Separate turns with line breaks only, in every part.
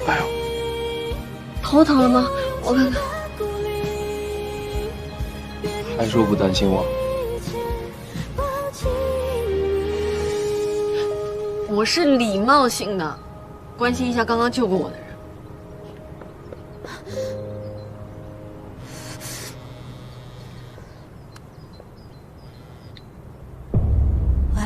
哎呦，
头疼了吗？我看看。
还说不担心我？
我是礼貌性的，关心一下刚刚救过我的人。
喂，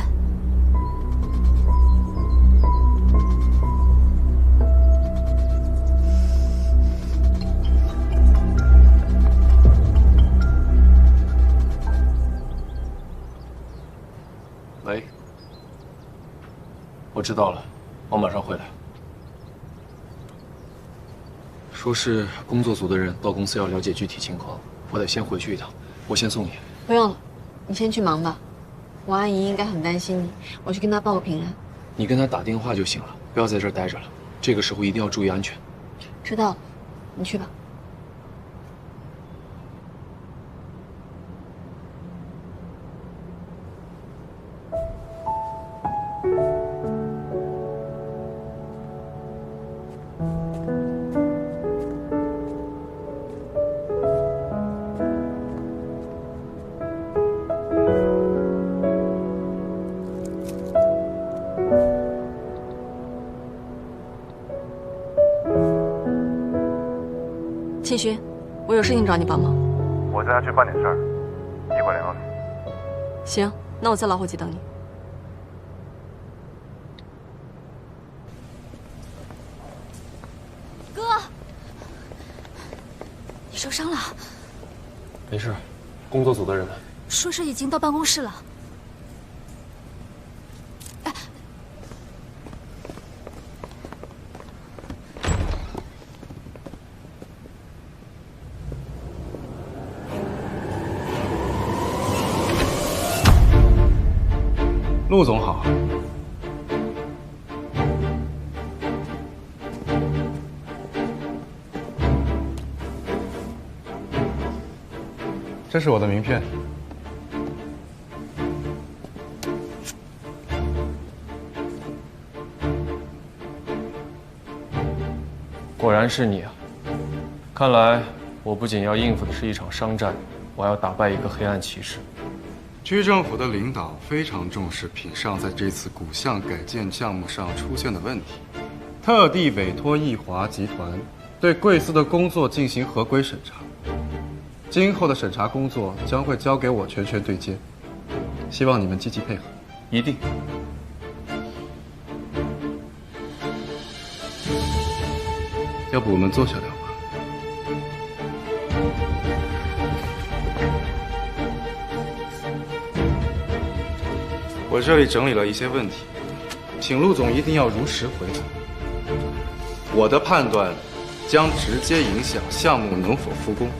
喂，我知道了，我马上回来。说是工作组的人到公司要了解具体情况，我得先回去一趟，我先送你。
不用了，你先去忙吧。王阿姨应该很担心你，我去跟她报个平安。
你跟他打电话就行了，不要在这儿待着了。这个时候一定要注意安全。
知道了，你去吧。庆勋，我有事情找你帮忙。
我带他去办点事儿，一会儿联络你。
行，那我在老伙计等你。
哥，你受伤了？
没事，工作组的人呢？
说是已经到办公室了。
陆总好。
这是我的名片。
果然是你啊！看来我不仅要应付的是一场商战，我还要打败一个黑暗骑士。
区政府的领导非常重视品上在这次古巷改建项目上出现的问题，特地委托义华集团对贵司的工作进行合规审查。今后的审查工作将会交给我全权对接，希望你们积极配合。
一定。
要不我们坐下聊吧。我这里整理了一些问题，请陆总一定要如实回答。我的判断将直接影响项目能否复工。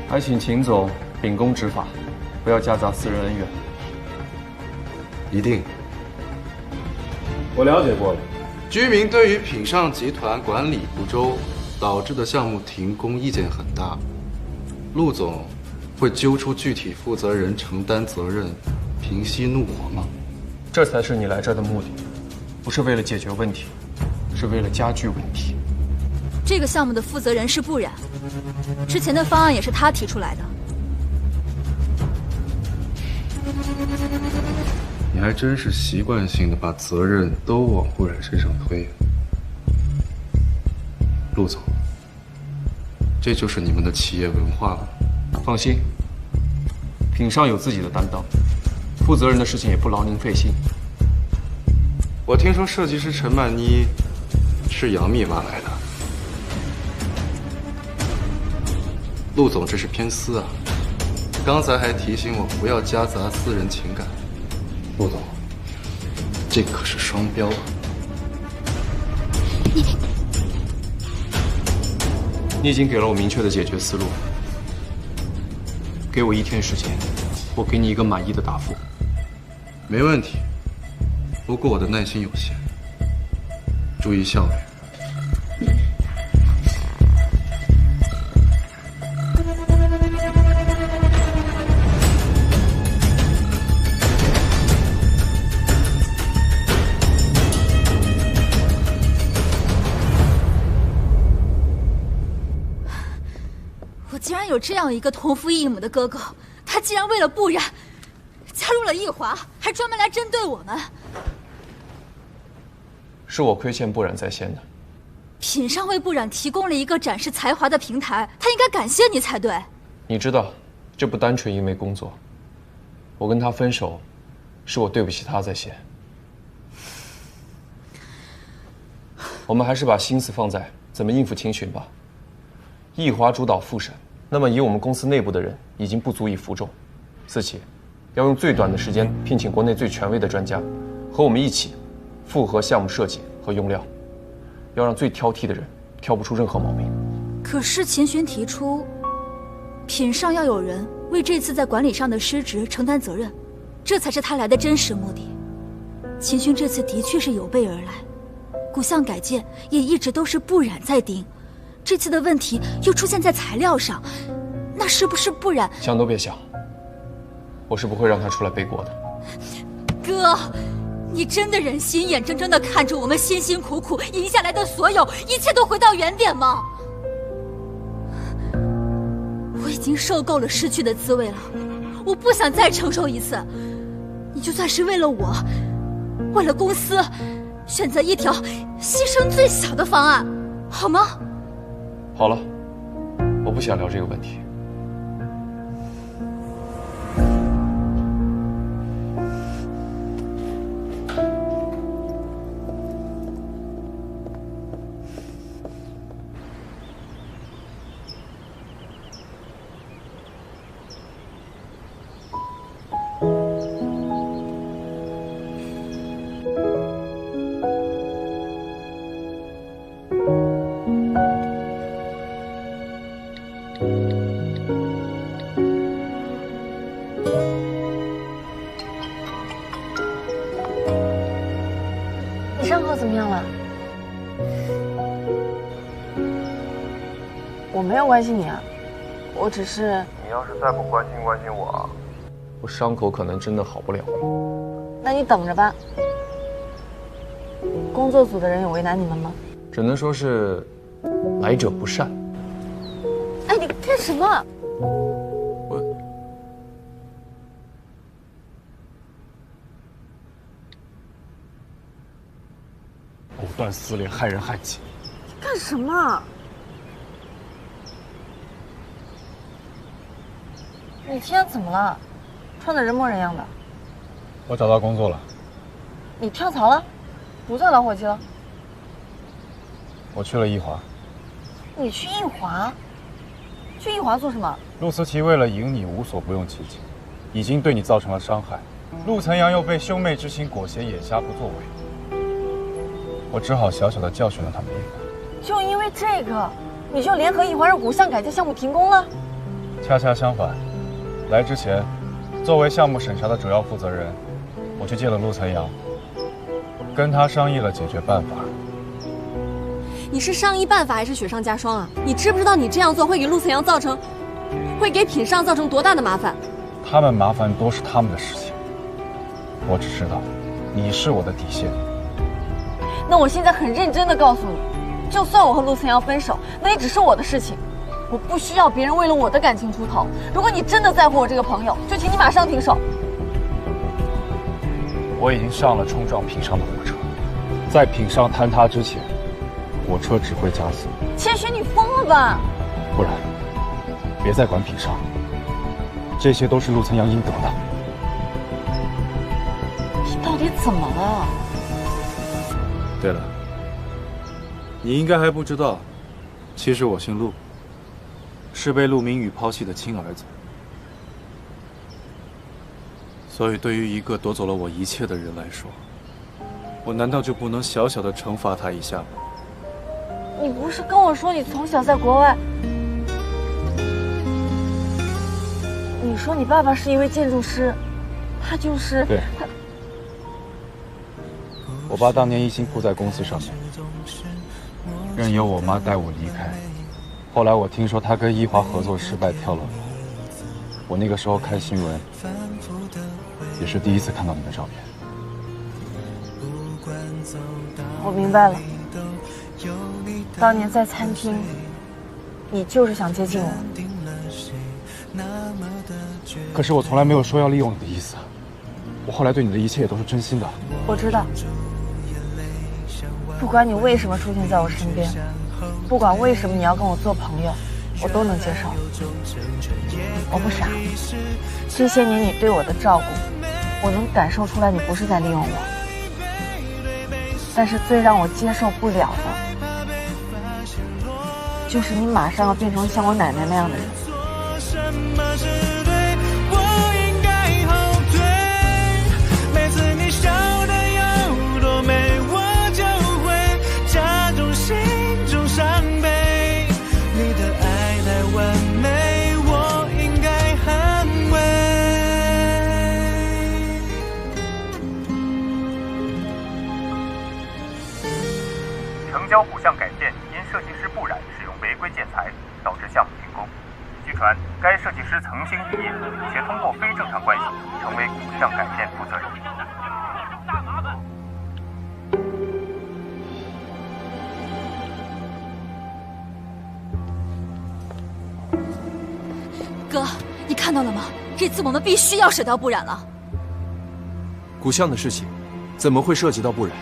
还请秦总秉公执法，不要夹杂私人恩怨。
一定。我了解过了，居民对于品上集团管理不周导致的项目停工意见很大。陆总会揪出具体负责人承担责任，平息怒火吗？
这才是你来这儿的目的，不是为了解决问题，是为了加剧问题。
这个项目的负责人是不然，之前的方案也是他提出来的。
你还真是习惯性的把责任都往不然身上推。陆总，这就是你们的企业文化了。
放心，品上有自己的担当，负责人的事情也不劳您费心。
我听说设计师陈曼妮是杨幂挖来的。陆总，这是偏私啊！刚才还提醒我不要夹杂私人情感。陆总，这可是双标啊！
你已经给了我明确的解决思路，给我1天时间，我给你一个满意的答复。
没问题，不过我的耐心有限，注意效率。
有这样一个同父异母的哥哥，他竟然为了不然加入了义华，还专门来针对我们。
是我亏欠不染在先的。
品上为不染提供了一个展示才华的平台，他应该感谢你才对。
你知道，这不单纯因为工作。我跟他分手，是我对不起他在先。我们还是把心思放在怎么应付秦巡吧。义华主导复审，那么以我们公司内部的人已经不足以服众。四期，要用最短的时间聘请国内最权威的专家，和我们一起复核项目设计和用料，要让最挑剔的人挑不出任何毛病。
可是秦巡提出，品上要有人为这次在管理上的失职承担责任，这才是他来的真实目的。秦巡这次的确是有备而来，古巷改建也一直都是不染在盯，这次的问题又出现在材料上，那是不是不染？
想都别想，我是不会让他出来背锅的。
哥，你真的忍心眼睁睁地看着我们辛辛苦苦赢下来的所有，一切都回到原点吗？我已经受够了失去的滋味了，我不想再承受一次。你就算是为了我，为了公司，选择一条牺牲最小的方案，好吗？
好了，我不想聊这个问题。
你伤口怎么样了？我没有关心你啊，我只是……
你要是再不关心我，我伤口可能真的好不了。
那你等着吧。工作组的人有为难你们吗？
只能说是来者不善。
哎，你干什么？
藕断丝连，害人害己。
干什么？你今天怎么了？穿得人模人样的。
我找到工作了。
你跳槽了？不做老伙计了？
我去了义华。
你去义华？去义华做什么？
陆思琪为了赢你无所不用其极，已经对你造成了伤害。陆岑阳又被兄妹之情裹挟，眼瞎不作为。我只好小小的教训了他们一番。
就因为这个，你就联合义华让古巷改建项目停工了？
恰恰相反，来之前，作为项目审查的主要负责人，我去见了陆岑阳，跟他商议了解决办法。
你是商议办法还是雪上加霜啊？你知不知道你这样做会给陆岑阳会给品上造成多大的麻烦？
他们麻烦多是他们的事情，我只知道，你是我的底线。
那我现在很认真的告诉你，就算我和陆岑阳分手，那也只是我的事情，我不需要别人为了我的感情出头。如果你真的在乎我这个朋友，就请你马上停手。
我已经上了冲撞品上的火车，在品上坍塌之前，火车只会加速。
千雪，你疯了吧？
不然，别再管品上，这些都是陆岑阳应得的。
你到底怎么了？
对了，你应该还不知道，其实我姓陆，是被陆明宇抛弃的亲儿子。所以，对于一个夺走了我一切的人来说，我难道就不能小小的惩罚他一下吗？
你不是跟我说你从小在国外？你说你爸爸是一位建筑师，他就是……
对。我爸当年一心扑在公司上面，任由我妈带我离开。后来我听说他跟义华合作失败跳楼，我那个时候看新闻，也是第一次看到你的照片。
我明白了，当年在餐厅，你就是想接近我。
可是我从来没有说要利用你的意思。我后来对你的一切也都是真心的。
我知道，不管你为什么出现在我身边，不管为什么你要跟我做朋友，我都能接受。我不傻，这些年你对我的照顾，我能感受出来你不是在利用我。但是最让我接受不了的，就是你马上要变成像我奶奶那样的人。
成交古巷改建因设计师不染使用违规建材，导致项目停工。据传，该设计师曾经异业，且通过非正常关系成为古巷改建负责人。大麻烦！
哥，你看到了吗？这次我们必须要舍掉不染了。
古巷的事情，怎么会涉及到不染？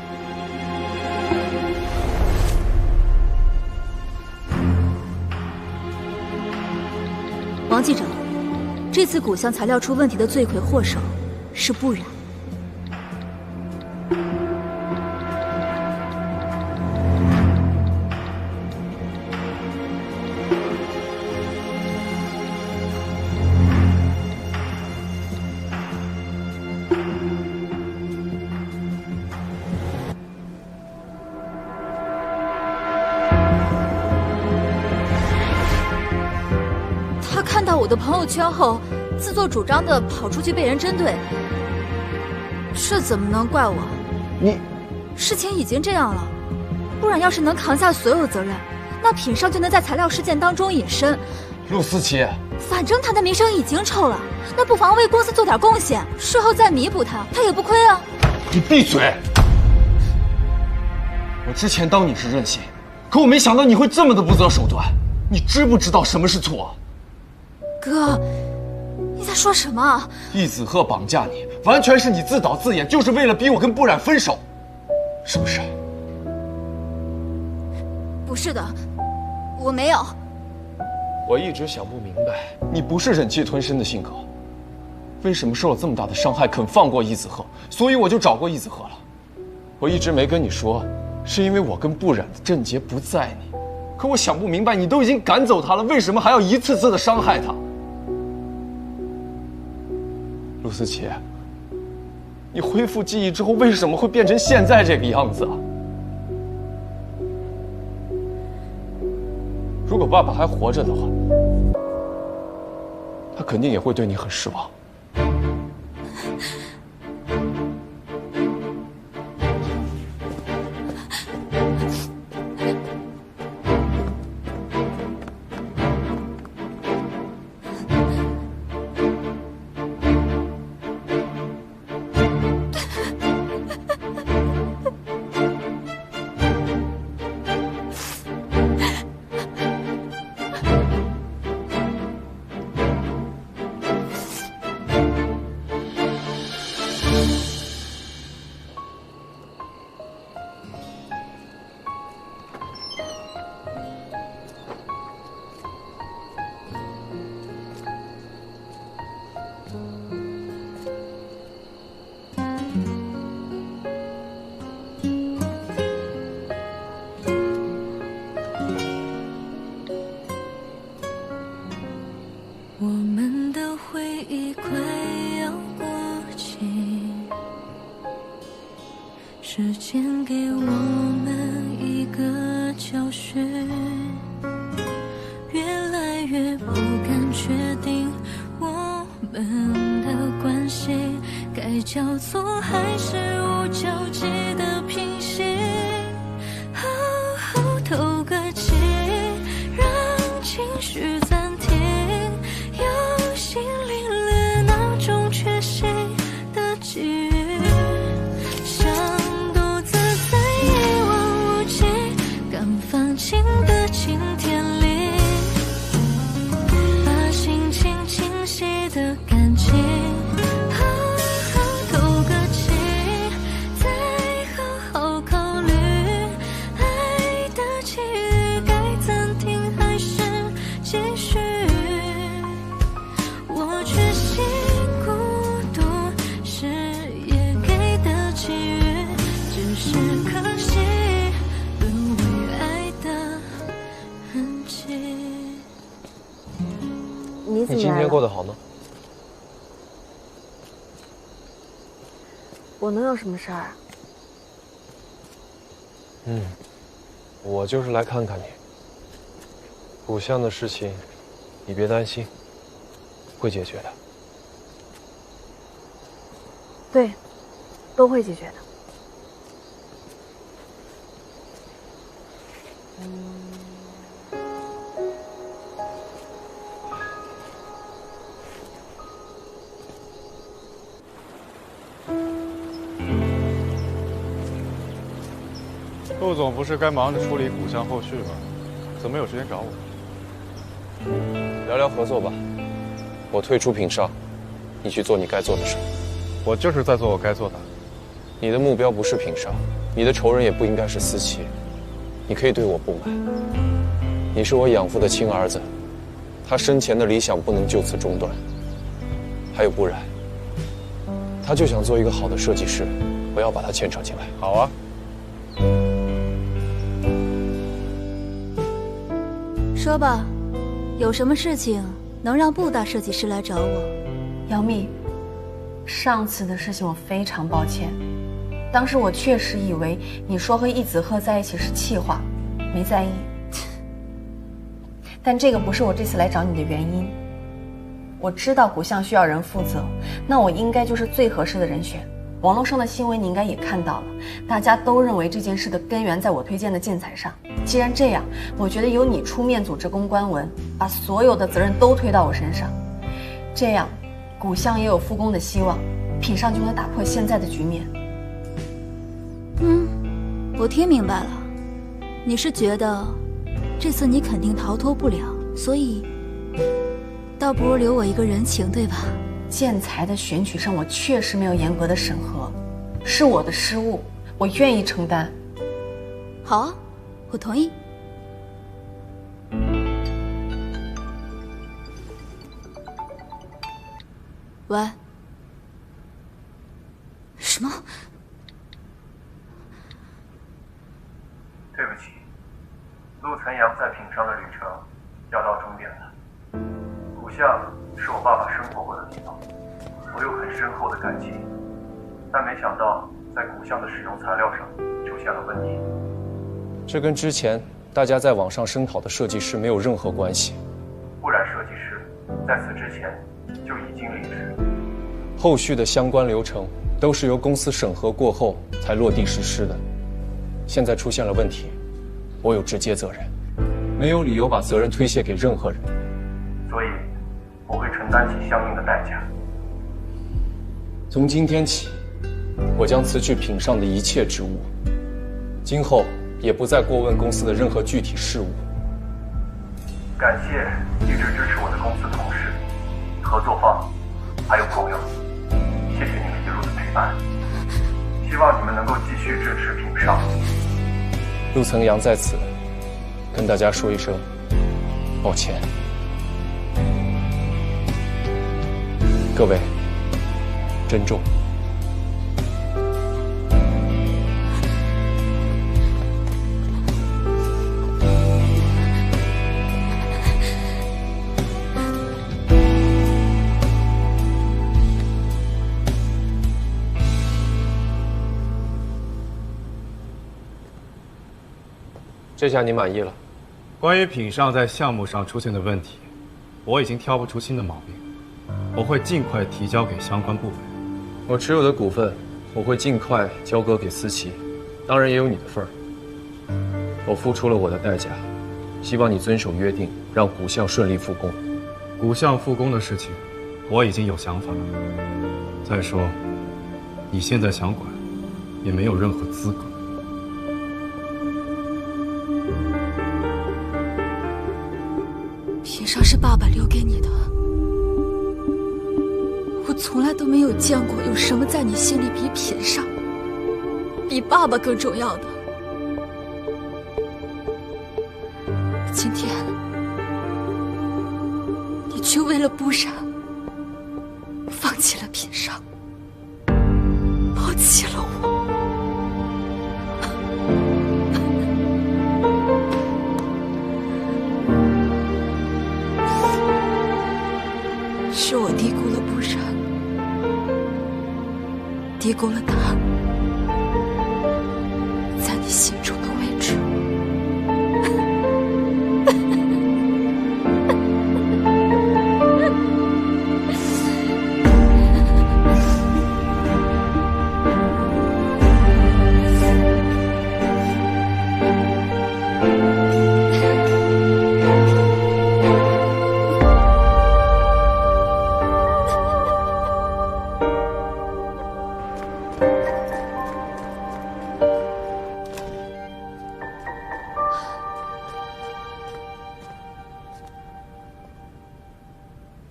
王记者，这次古巷材料出问题的罪魁祸首是不染。看到我的朋友圈后，自作主张的跑出去被人针对，这怎么能怪我？事情已经这样了，不然要是能扛下所有责任，那品上就能在材料事件当中隐身。
陆思琪，
反正他的名声已经臭了，那不妨为公司做点贡献，事后再弥补他也不亏啊。
你闭嘴！我之前当你是任性，可我没想到你会这么的不择手段。你知不知道什么是错？
哥，你在说什么？
易子鹤绑架你，完全是你自导自演，就是为了逼我跟不染分手，是不是？
不是的，我没有。
我一直想不明白，你不是忍气吞声的性格，为什么受了这么大的伤害肯放过易子鹤？所以我就找过易子鹤了。我一直没跟你说，是因为我跟不染的症结不在你。可我想不明白，你都已经赶走他了，为什么还要一次次的伤害他？陆思琪，你恢复记忆之后，为什么会变成现在这个样子啊？如果爸爸还活着的话，他肯定也会对你很失望。
我们的回忆快要过期，时间给我们一个教训，越来越不敢确定我们的关系该叫做还是无交集的平行，好好透个气，让情绪暂停，有心领略那种缺席的际遇，想独自在一望无际敢放晴的晴天里，把心情清晰的感
过得好呢？
我能有什么事儿啊？
我就是来看看你。古巷的事情，你别担心，会解决的。
对，都会解决的。
陆总不是该忙着处理古巷后续吗？怎么有时间找我？
聊聊合作吧。我退出品上，你去做你该做的事。
我就是在做我该做的。
你的目标不是品上，你的仇人也不应该是思琪。你可以对我不满，你是我养父的亲儿子，他生前的理想不能就此中断。还有不然，他就想做一个好的设计师，我要把他牵扯进来。
好啊。
说吧，有什么事情能让布大设计师来找我？
姚蜜，上次的事情我非常抱歉，当时我确实以为你说和易子鹤在一起是气话，没在意。但这个不是我这次来找你的原因。我知道古巷需要人负责，那我应该就是最合适的人选。网络上的新闻你应该也看到了，大家都认为这件事的根源在我推荐的建材上。既然这样，我觉得由你出面组织公关文，把所有的责任都推到我身上，这样古巷也有复工的希望，品上就能打破现在的局面。
我听明白了，你是觉得这次你肯定逃脱不了，所以倒不如留我一个人情，对吧？
建材的选取上我确实没有严格的审核，是我的失误，我愿意承担。
好啊，我同意。喂？什么？
对不起，陆岑阳在品上的旅程要到终点了。古巷是我爸爸生活过的地方，我有很深厚的感情，但没想到在古巷的使用材料上出现了问题。
这跟之前大家在网上声讨的设计师没有任何关系。
不然设计师在此之前就已经离职。
后续的相关流程都是由公司审核过后才落地实施的。现在出现了问题，我有直接责任，没有理由把责任推卸给任何人。
所以我会承担起相应的代价。
从今天起，我将辞去品上的一切职务，今后也不再过问公司的任何具体事务。
感谢一直支持我的公司同事、合作方，还有朋友，谢谢你们一路的陪伴。希望你们能够继续支持品上。
陆岑阳在此跟大家说一声抱歉。各位，珍重。这下你满意了？
关于品上在项目上出现的问题，我已经挑不出新的毛病，我会尽快提交给相关部门。
我持有的股份，我会尽快交割给思琪，当然也有你的份儿。我付出了我的代价，希望你遵守约定，让古巷顺利复工。
古巷复工的事情，我已经有想法了。再说，你现在想管，也没有任何资格。
品上是爸爸留给你的，我从来都没有见过有什么在你心里比品上、比爸爸更重要的。今天，你却为了不染，放弃了品上，抛弃了我。够了他在你心中的位置。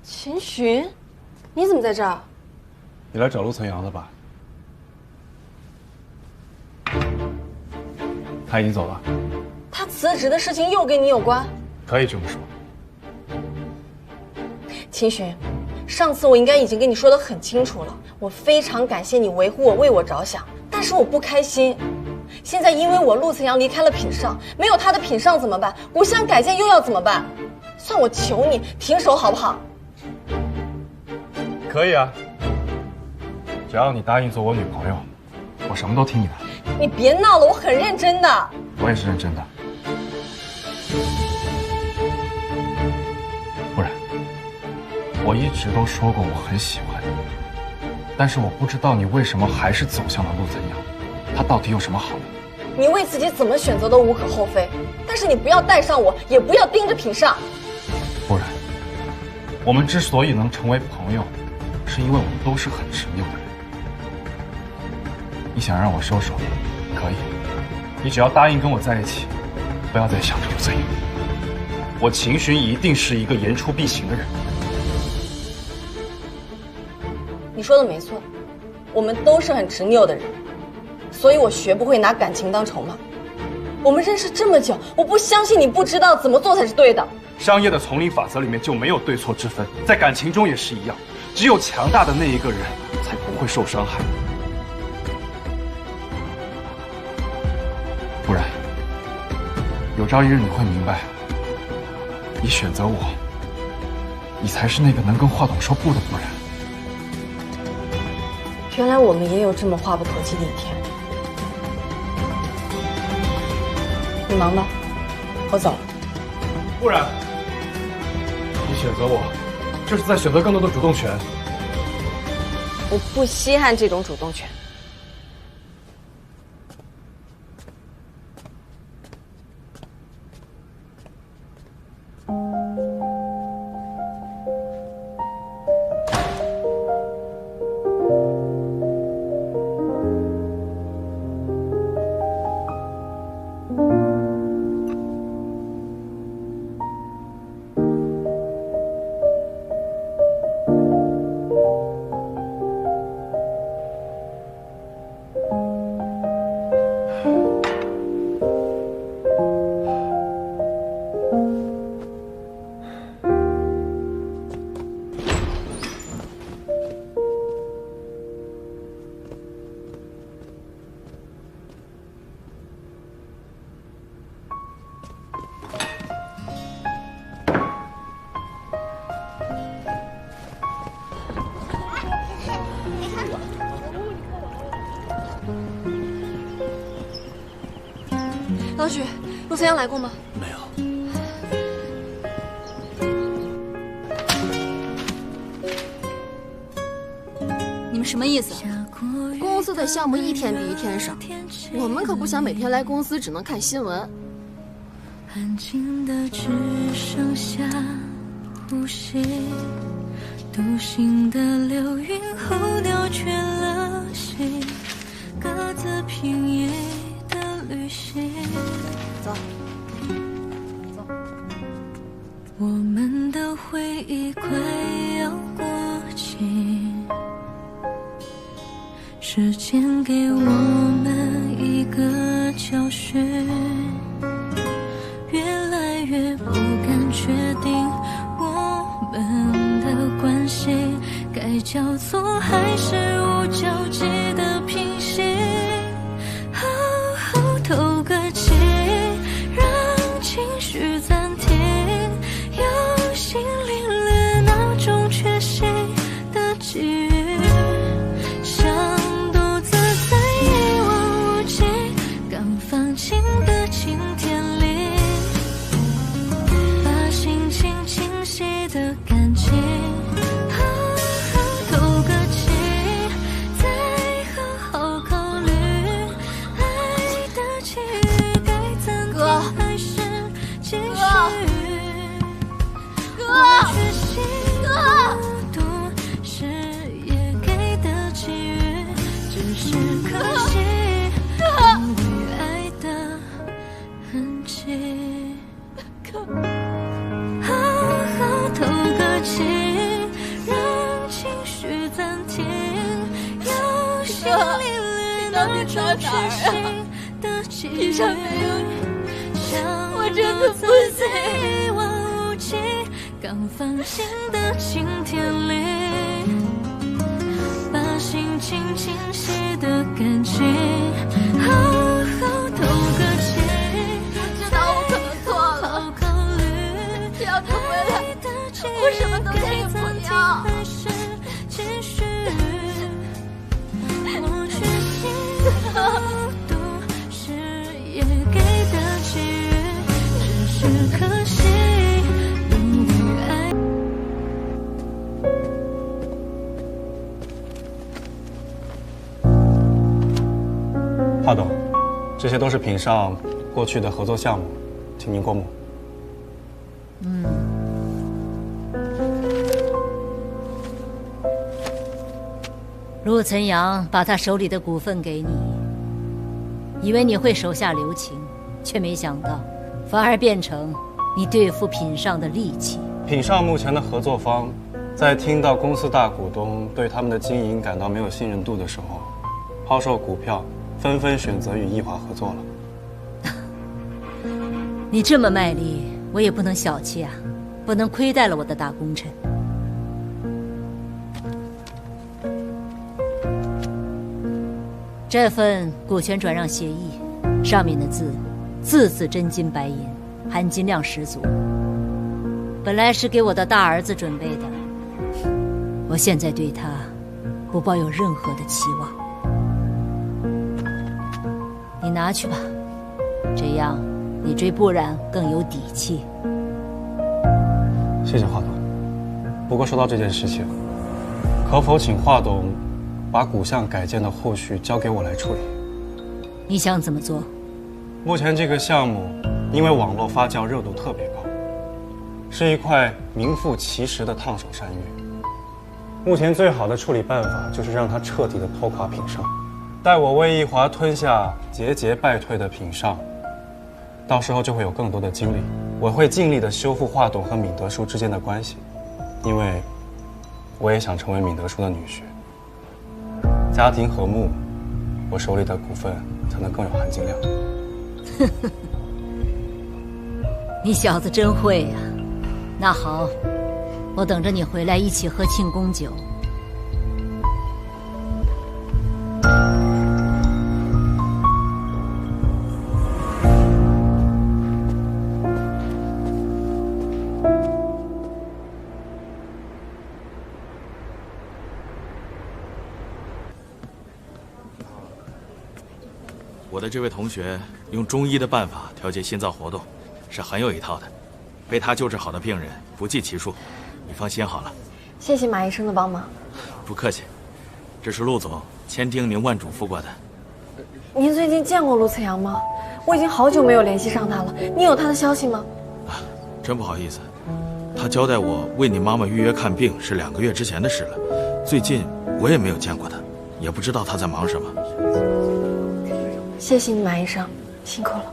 秦寻，你怎么在这儿？
你来找陆层阳的吧？他已经走了。
他辞职的事情又跟你有关？
可以这么说。
秦寻，上次我应该已经跟你说得很清楚了，我非常感谢你维护我、为我着想，但是我不开心。现在因为我陆层阳离开了品上，没有他的品上怎么办？古巷改建又要怎么办？算我求你停手好不好？
可以啊，只要你答应做我女朋友，我什么都听你的。
你别闹了，我很认真的。
我也是认真的。不然，我一直都说过我很喜欢你，但是我不知道你为什么还是走向了陆怎样，他到底有什么好的？
你为自己怎么选择都无可厚非，但是你不要带上我，也不要盯着品上。
不然，我们之所以能成为朋友，是因为我们都是很执拗的人。你想让我收手，可以，你只要答应跟我在一起，不要再想着陆怎样。我秦寻一定是一个言出必行的人。
你说的没错，我们都是很执拗的人，所以我学不会拿感情当筹码。我们认识这么久，我不相信你不知道怎么做才是对的。
商业的丛林法则里面就没有对错之分，在感情中也是一样，只有强大的那一个人才不会受伤害。不然，有朝一日你会明白，你选择我，你才是那个能跟话筒说不的不然。
原来我们也有这么话不投机的一天。你忙吧，我走了。
不然，你选择我，就是在选择更多的主动权。
我不稀罕这种主动权。老许，陆思阳来过吗？
没有。
你们什么意思？
公司的项目一天比一天少，我们可不想每天来公司只能看新闻。
安静的只剩下呼吸，独行的流云候鸟倦了心，各自平野的旅行。
走，
走。我们的回忆快要过期，时间给我们一个教训，越来越不敢确定我们的关系该叫做还是无交集的平行。好好透个气，让情绪暂停，有心领略那种缺席的际遇，像独的机遇，
地上没有你，我真的不行。
一望无际，刚放晴的晴天里，把心情清晰的感情好好透个气。
知道我可能错了，只要他回来，我什么都可以不要。
我决心好多是也给的机遇，只是可惜路与爱。
华董，这些都是品上过去的合作项目，请您过目。
陆岑阳把他手里的股份给你，以为你会手下留情，却没想到，反而变成你对付品上的利器。
品上目前的合作方，在听到公司大股东对他们的经营感到没有信任度的时候，抛售股票，纷纷选择与易华合作了。
你这么卖力，我也不能小气啊，不能亏待了我的大功臣。这份股权转让协议，上面的字，字字真金白银，含金量十足。本来是给我的大儿子准备的，我现在对他不抱有任何的期望。你拿去吧，这样你追不然更有底气。
谢谢华董。不过说到这件事情，可否请华董把股项改建的后续交给我来处理？
你想怎么做？
目前这个项目因为网络发酵热度特别高，是一块名副其实的烫手山芋。目前最好的处理办法就是让它彻底的拖垮品上，待我为易华吞下节节败退的品上，到时候就会有更多的精力。我会尽力的修复华董和闵德叔之间的关系，因为我也想成为闵德叔的女婿。家庭和睦，我手里的股份才能更有含金量。
你小子真会呀！那好，我等着你回来一起喝庆功酒。
我的这位同学用中医的办法调节心脏活动，是很有一套的。被他救治好的病人不计其数，你放心好了。
谢谢马医生的帮忙。
不客气，这是陆总千叮咛万嘱咐过的。
您最近见过陆慈阳吗？我已经好久没有联系上他了，你有他的消息吗？
真不好意思，他交代我为你妈妈预约看病是2个月之前的事了，最近我也没有见过他，也不知道他在忙什么。
谢谢你，马医生，辛苦了。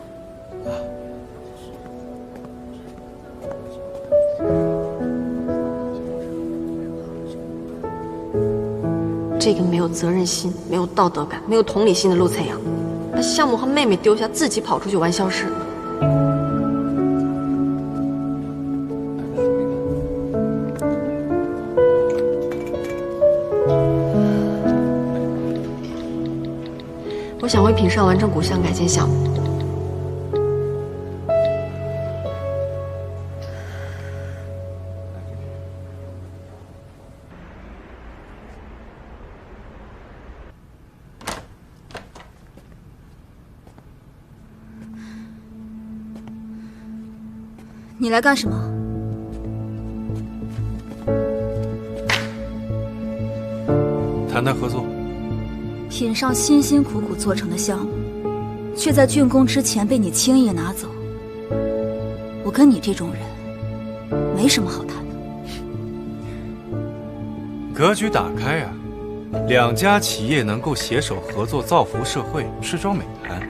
这个没有责任心、没有道德感、没有同理心的陆岑阳，把项目和妹妹丢下，自己跑出去玩消失。我想为品上完成股项改建项目。
你来干什么？
谈谈合作。
品上辛辛苦苦做成的项目，却在竣工之前被你轻易拿走。我跟你这种人，没什么好谈的。
格局打开啊，2家企业能够携手合作，造福社会，是桩美谈。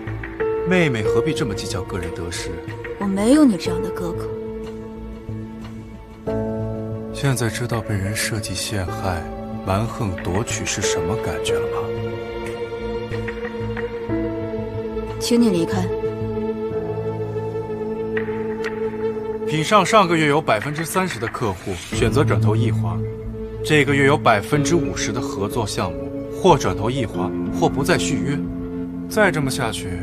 妹妹何必这么计较个人得失？
我没有你这样的哥哥。
现在知道被人设计陷害、蛮横夺取是什么感觉了吗？
请你离开。
品上上个月有30%的客户选择转投易华，这个月有50%的合作项目或转投易华，或不再续约。再这么下去，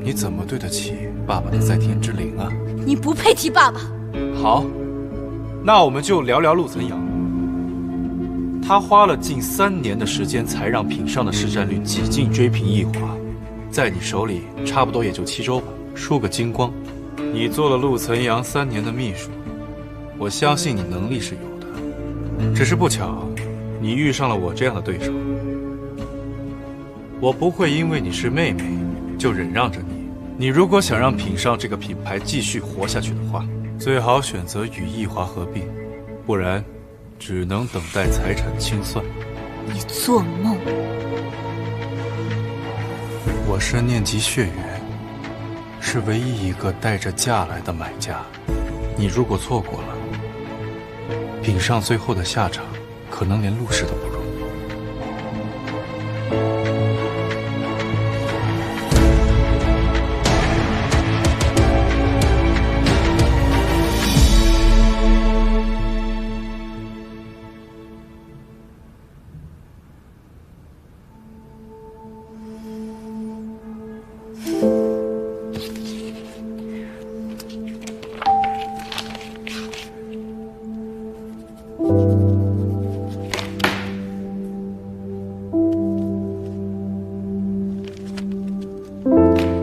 你怎么对得起爸爸的在天之灵啊？
你不配提爸爸。
好，那我们就聊聊陆岑阳。他花了近3年的时间才让品上的市占率几近追平易华，在你手里差不多也就7周吧，输个精光。你做了陆岑阳3年的秘书，我相信你能力是有的，只是不巧，你遇上了我这样的对手。我不会因为你是妹妹就忍让着你。你如果想让品上这个品牌继续活下去的话，最好选择与易华合并，不然只能等待财产清算。
你做梦！
我是念及血缘，是唯一一个带着价来的买家。你如果错过了，品上最后的下场可能连陆氏都不如。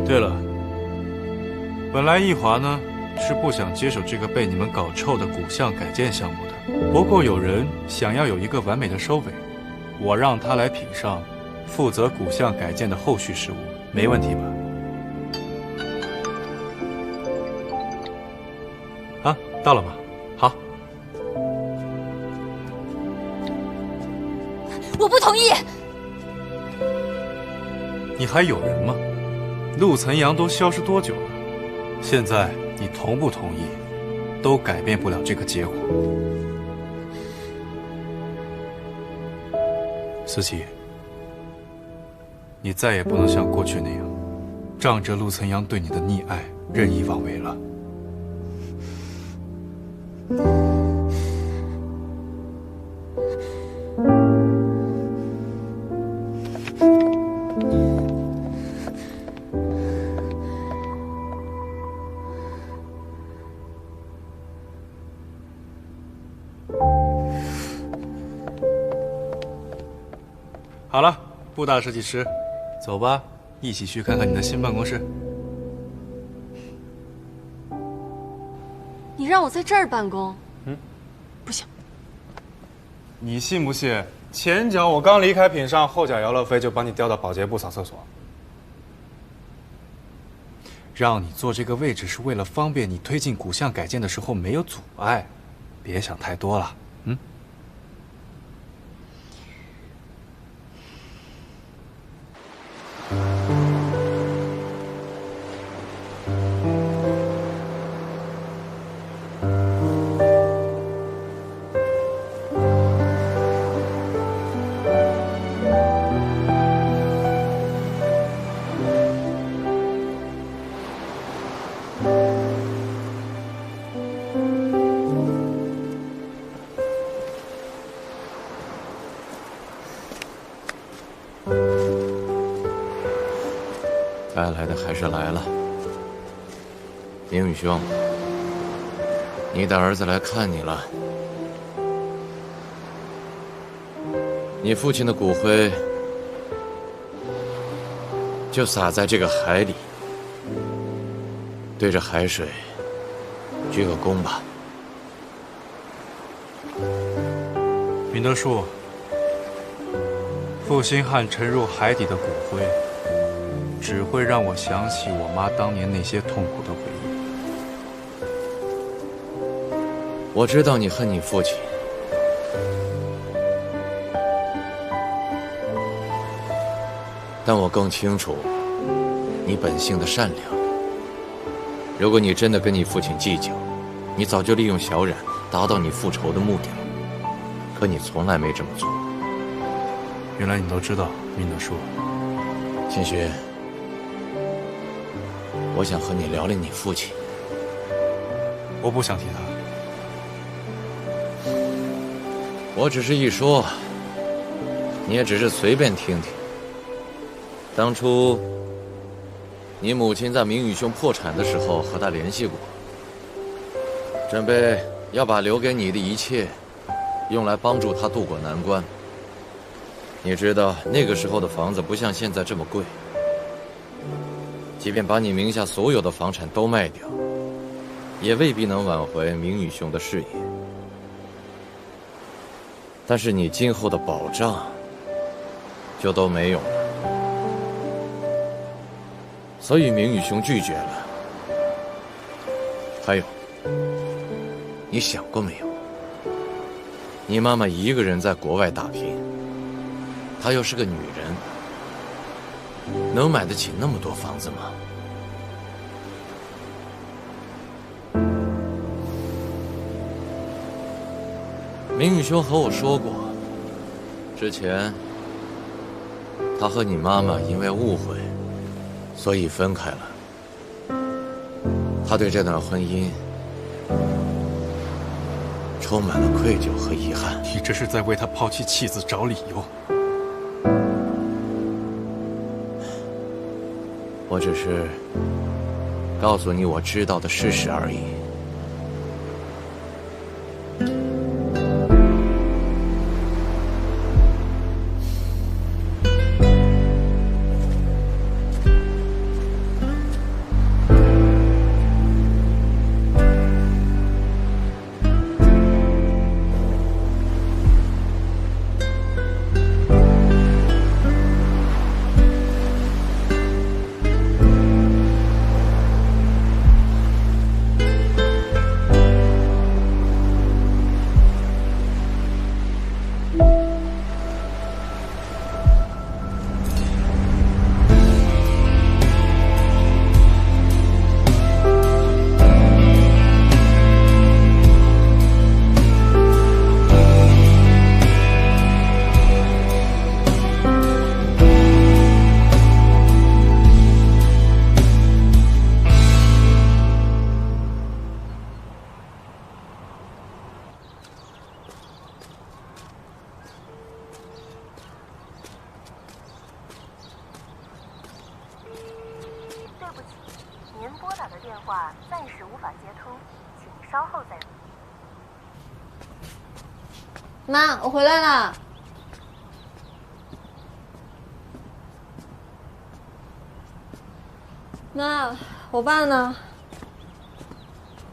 对了，本来易华呢是不想接手这个被你们搞臭的古巷改建项目的，不过有人想要有一个完美的收尾，我让他来品上，负责古巷改建的后续事务，没问题吧？啊，到了吗？好。
我不同意。
你还有人吗？陆岑阳都消失多久了？现在你同不同意，都改变不了这个结果。思琪，你再也不能像过去那样，仗着陆岑阳对你的溺爱任意妄为了。好了，布大设计师，走吧，一起去看看你的新办公室。
你让我在这儿办公？不行。
你信不信？前脚我刚离开品上，后脚姚乐飞就把你调到保洁部扫厕所。让你坐这个位置是为了方便你推进古巷改建的时候没有阻碍，别想太多了。
该来的还是来了。明宇兄，你的儿子来看你了。你父亲的骨灰就撒在这个海里，对着海水鞠个躬吧。
明德树，负心汉沉入海底的骨灰，只会让我想起我妈当年那些痛苦的回忆。
我知道你恨你父亲，但我更清楚你本性的善良。如果你真的跟你父亲计较，你早就利用小冉达到你复仇的目的了。可你从来没这么做。
原来你都知道，明德树。
秦勋，我想和你聊聊你父亲。
我不想提他。
我只是一说，你也只是随便听听。当初，你母亲在明宇兄破产的时候和他联系过，准备要把留给你的一切，用来帮助他渡过难关。你知道那个时候的房子不像现在这么贵，即便把你名下所有的房产都卖掉，也未必能挽回明宇兄的事业。但是你今后的保障就都没有了，所以明宇兄拒绝了。还有，你想过没有？你妈妈一个人在国外打拼，她又是个女人，能买得起那么多房子吗？明宇兄和我说过，之前他和你妈妈因为误会，所以分开了。他对这段婚姻充满了愧疚和遗憾。
你这是在为他抛弃妻子找理由。
我只是告诉你我知道的事实而已。
妈，我回来了。妈，我爸呢？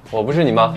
我不是你妈。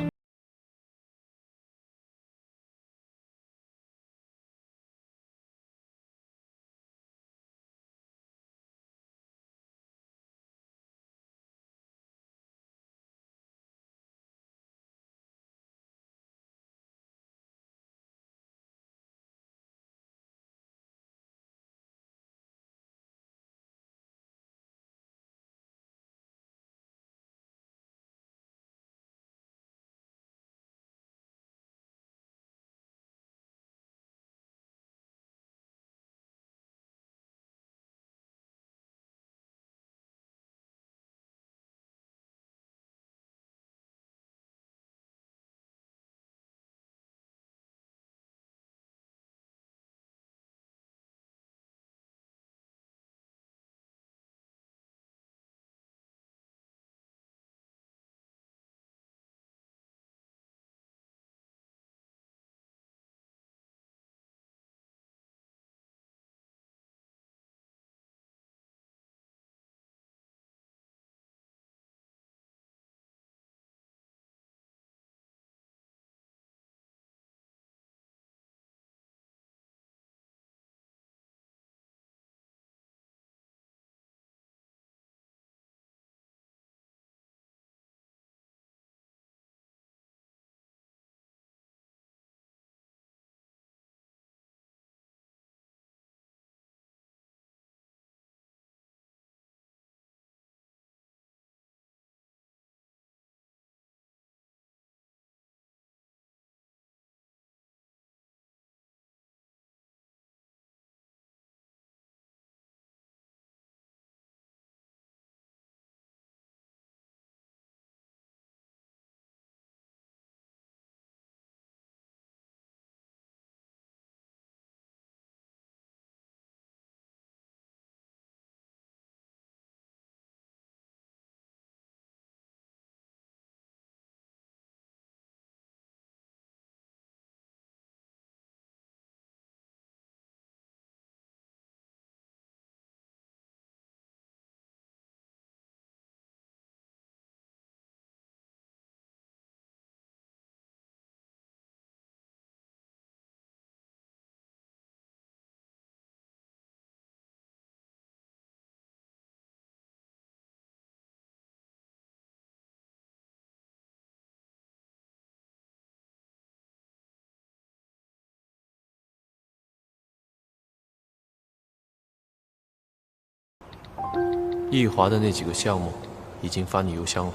易华的那几个项目已经发你邮箱了。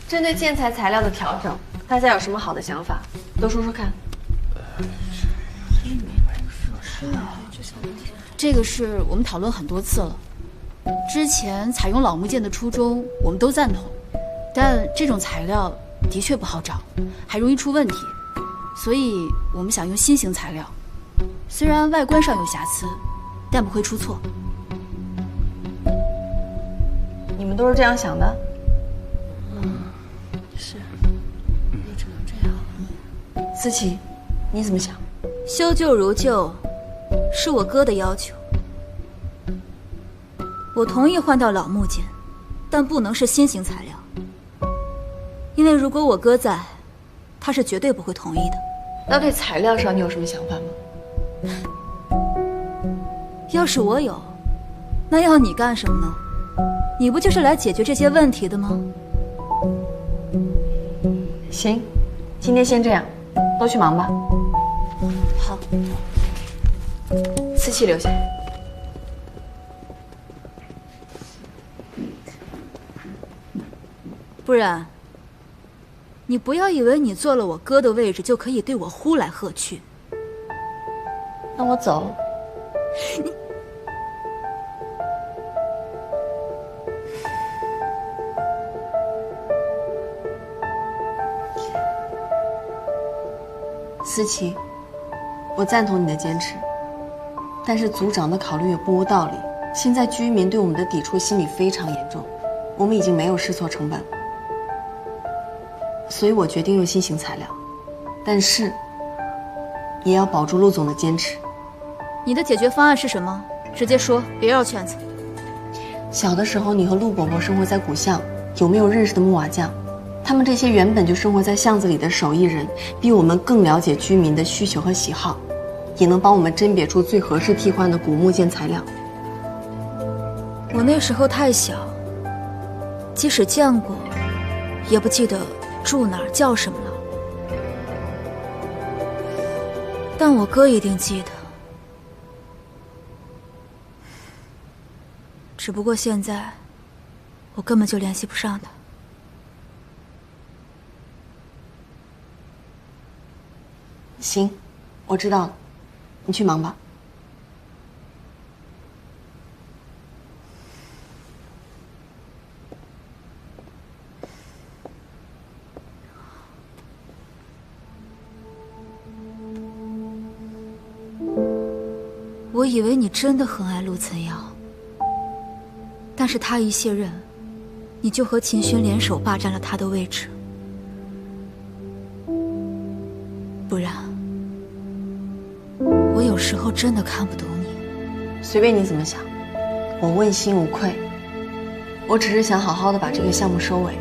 针对建材材料的调整，大家有什么好的想法，都说说看。
这个是我们讨论很多次了。之前采用老木件的初衷，我们都赞同，但这种材料的确不好找，还容易出问题，所以我们想用新型材料。虽然外观上有瑕疵，但不会出错。
你们都是这样想的？
是，
也只能这样。思琪，你怎么想？
修旧如旧，是我哥的要求。我同意换掉老木件，但不能是新型材料，因为如果我哥在，他是绝对不会同意的。
那对材料上你有什么想法吗？
要是我有，那要你干什么呢？你不就是来解决这些问题的吗？
行，今天先这样，都去忙吧。
好，
思琪留下。
不然，你不要以为你坐了我哥的位置就可以对我呼来喝去。
那我走。思琪，我赞同你的坚持，但是组长的考虑也不无道理。现在居民对我们的抵触心理非常严重，我们已经没有试错成本了，所以我决定用新型材料，但是也要保住陆总的坚持。
你的解决方案是什么？直接说，别绕圈子。
小的时候，你和陆伯伯生活在古巷，有没有认识的木瓦匠？他们这些原本就生活在巷子里的手艺人，比我们更了解居民的需求和喜好，也能帮我们甄别出最合适替换的古木件材料。
我那时候太小，即使见过，也不记得住哪儿叫什么了。但我哥一定记得，只不过现在我根本就联系不上他。
行，我知道了，你去忙吧。
我以为你真的很爱陆岑瑶，但是他一卸任，你就和秦轩联手霸占了他的位置。不然，我有时候真的看不懂你。
随便你怎么想，我问心无愧。我只是想好好的把这个项目收尾。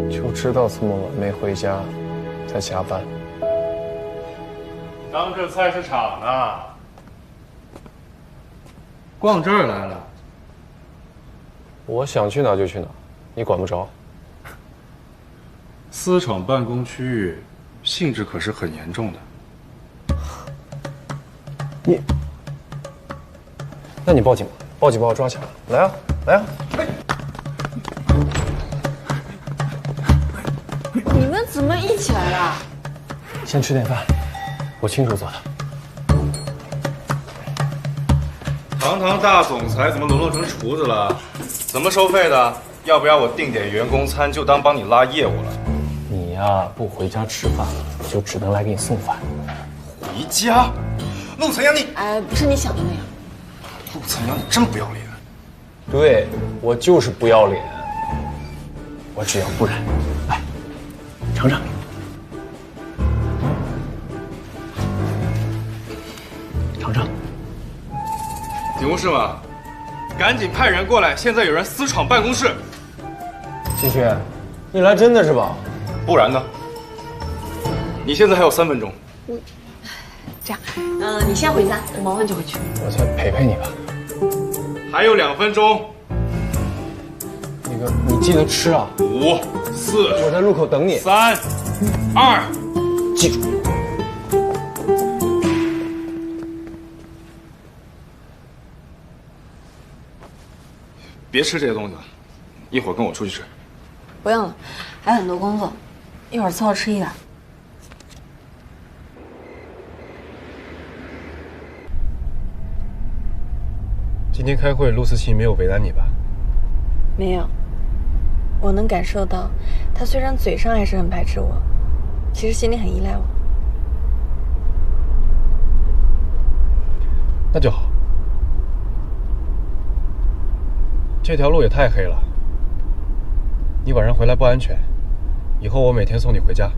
就知道这么晚没回家，在加班。
当这菜市场呢，
逛这儿来了。
我想去哪就去哪，你管不着。
私闯办公区域，性质可是很严重的。
那你报警吧，报警把我抓起来。来啊，来啊！
你们怎么一起来了？
先吃点饭，我亲手做的。
堂堂大总裁怎么沦落成厨子了？怎么收费的？要不要我订点员工餐，就当帮你拉业务了？
你呀，不回家吃饭，我就只能来给你送饭。
回家？陆岑阳，你……
哎，不是你想的那样。
陆岑阳，你真不要脸！
对，我就是不要脸。我只要不然，来，尝尝。尝尝。
警务室吗？赶紧派人过来！现在有人私闯办公室。
秦轩，你来真的是吧？
不然呢？你现在还有3分钟。
这样，你先回家，我忙完就回去。
我再陪陪你吧。
还有2分钟。
那个，你记得吃啊。
5、4，
我在路口等你。
3、2，
记住。
别吃这些东西了，一会儿跟我出去吃。
不用了，还有很多工作，一会儿凑合吃一点。
今天开会，陆思琪没有为难你吧？
没有，我能感受到，他虽然嘴上还是很排斥我，其实心里很依赖我。
那就好。这条路也太黑了，你晚上回来不安全。以后我每天送你回家。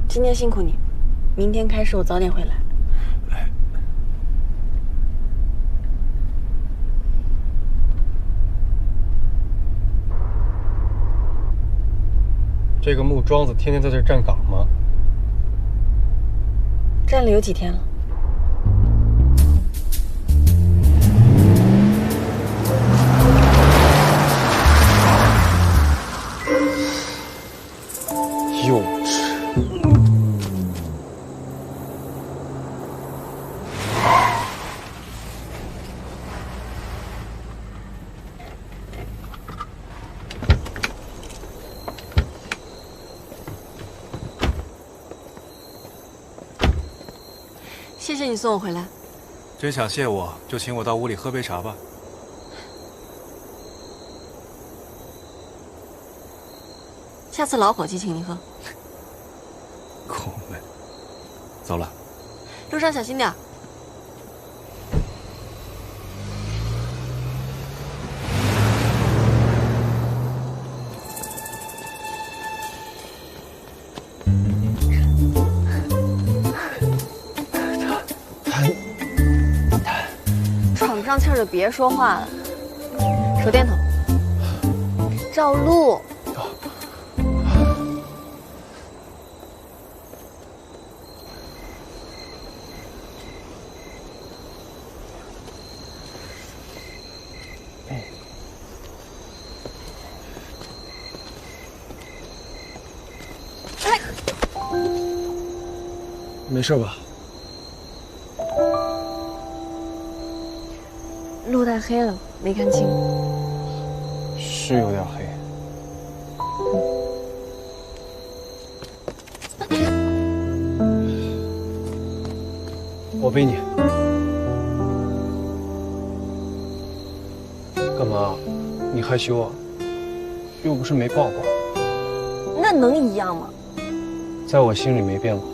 今天辛苦你，明天开始我早点回来。
这个木桩子天天在这站岗吗？
站了有几天了。
幼稚。
谢谢你送我回来。
真想谢我，就请我到屋里喝杯茶吧。
下次老伙计请你喝。
够美。走了。
路上小心点。喘不上气儿就别说话了，手电筒，照路。
没事吧？
路太黑了，没看清。
是有点黑。我背你。干嘛？你害羞啊？又不是没抱过。
那能一样吗？
在我心里没变过。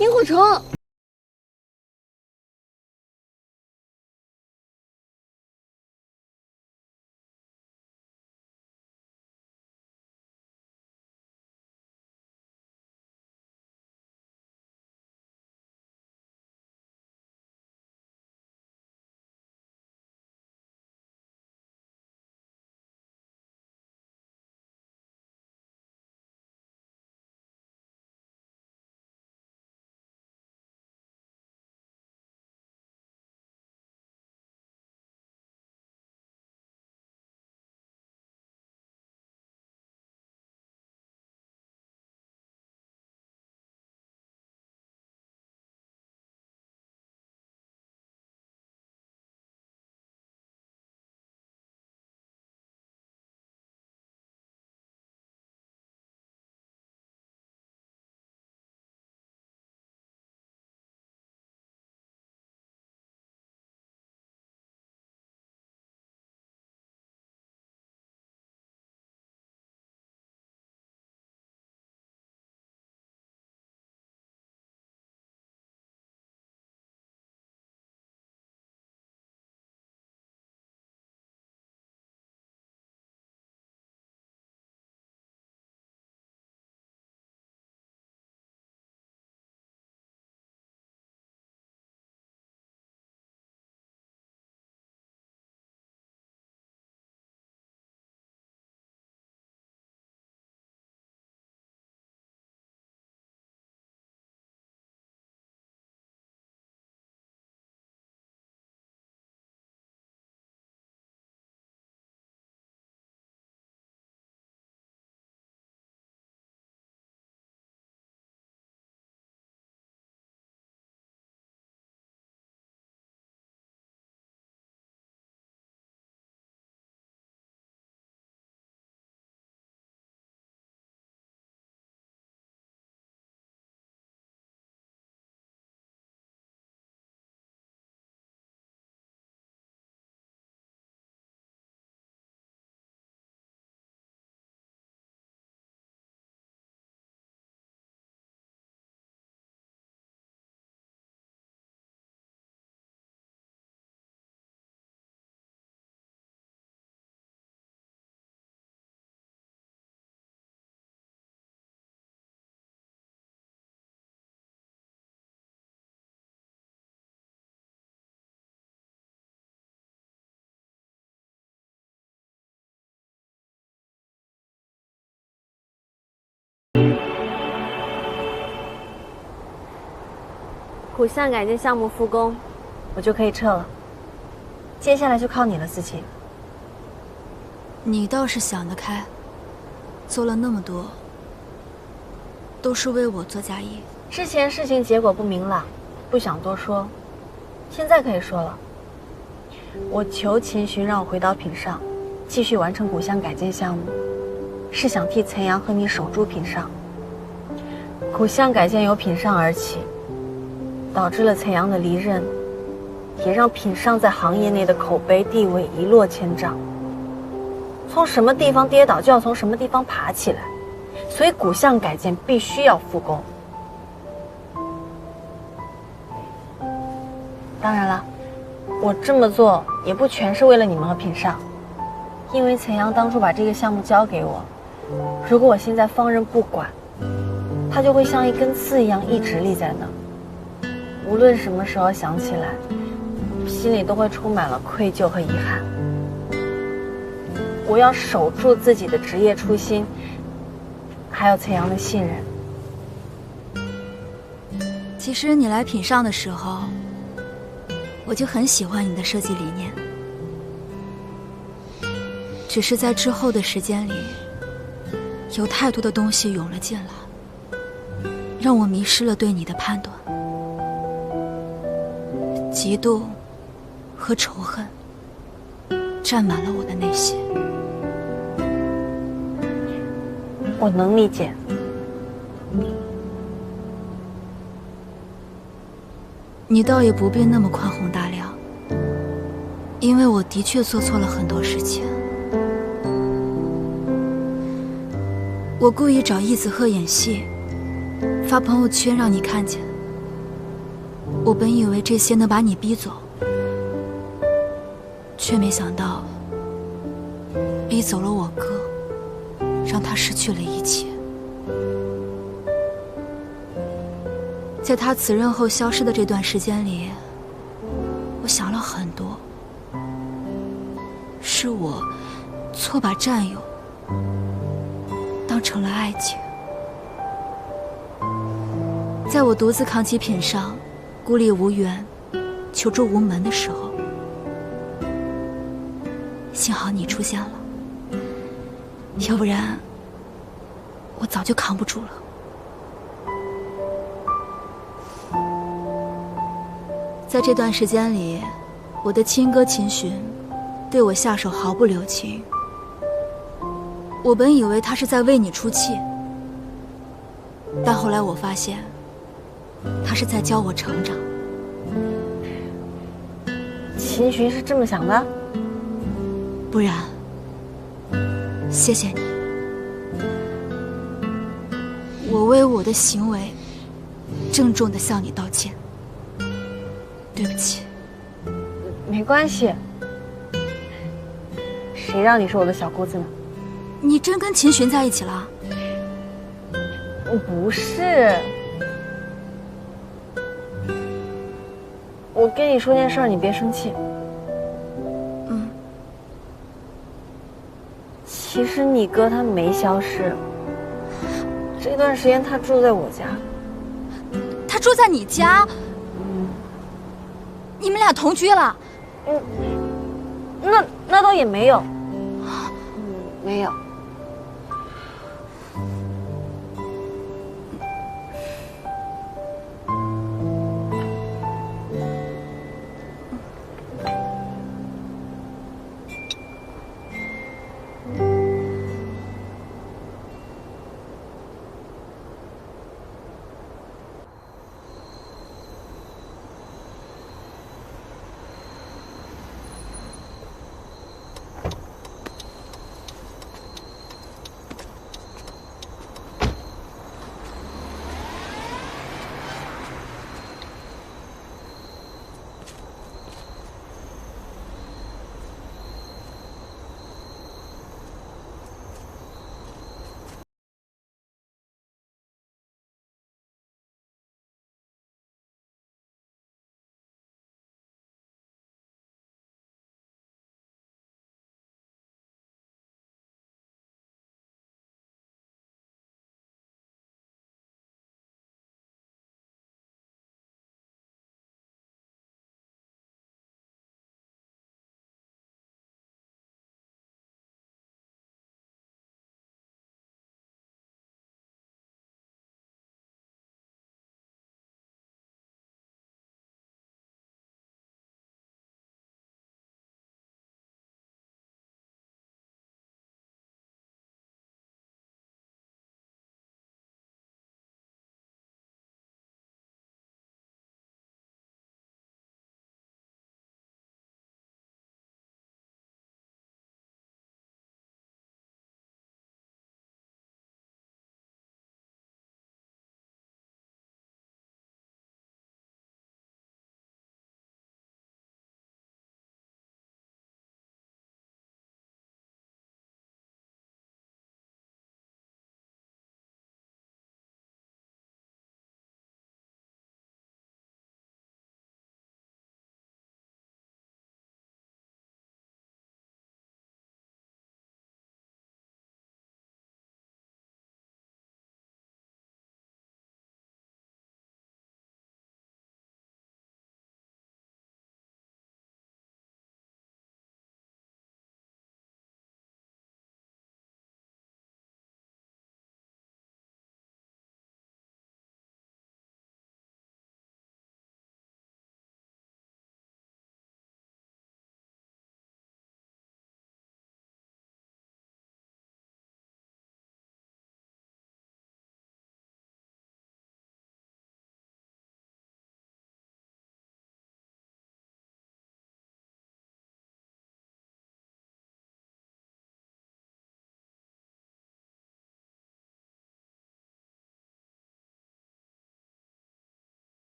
萤火虫。古巷改建项目复工，我就可以撤了。接下来就靠你了，思琪。
你倒是想得开，做了那么多，都是为我做嫁衣。
之前事情结果不明朗，不想多说，现在可以说了。我求秦寻让我回到品上，继续完成古巷改建项目，是想替岑阳和你守住品上。古巷改建由品上而起，导致了岑阳的离任，也让品上在行业内的口碑地位一落千丈。从什么地方跌倒，就要从什么地方爬起来，所以古巷改建必须要复工。当然了，我这么做也不全是为了你们和品上，因为岑阳当初把这个项目交给我，如果我现在放任不管，它就会像一根刺一样一直立在那，无论什么时候想起来，心里都会充满了愧疚和遗憾。我要守住自己的职业初心，还有岑阳的信任。
其实你来品上的时候，我就很喜欢你的设计理念，只是在之后的时间里，有太多的东西涌了进来，让我迷失了对你的判断，嫉妒和仇恨占满了我的内心。
我能理解。
你倒也不必那么宽宏大量，因为我的确做错了很多事情。我故意找易子赫演戏，发朋友圈让你看见。我本以为这些能把你逼走，却没想到逼走了我哥，让他失去了一切。在他辞任后消失的这段时间里，我想了很多，是我错把战友当成了爱情。在我独自扛起品上，孤立无援，求助无门的时候，幸好你出现了，要不然我早就扛不住了。在这段时间里，我的亲哥秦寻对我下手毫不留情。我本以为他是在为你出气，但后来我发现，他是在教我成长。
秦寻是这么想的？
不然，谢谢你，我为我的行为郑重地向你道歉。对不起。
没关系，谁让你是我的小姑子呢？
你真跟秦寻在一起了？
不是，我跟你说件事儿，你别生气。其实你哥他没消失，这段时间他住在我家。
他住在你家？你们俩同居了？
那倒也没有，没有。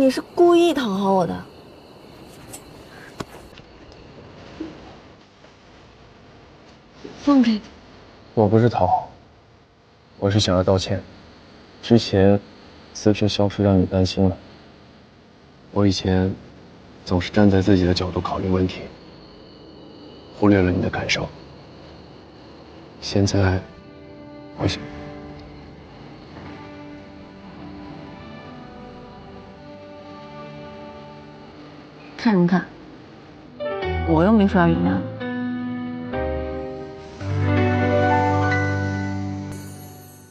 你是故意讨好我的。放开！
我不是讨好，我是想要道歉。之前思琛消失让你担心了，我以前总是站在自己的角度考虑问题，忽略了你的感受。现在，我想。
看什么看？我又没说要原谅你。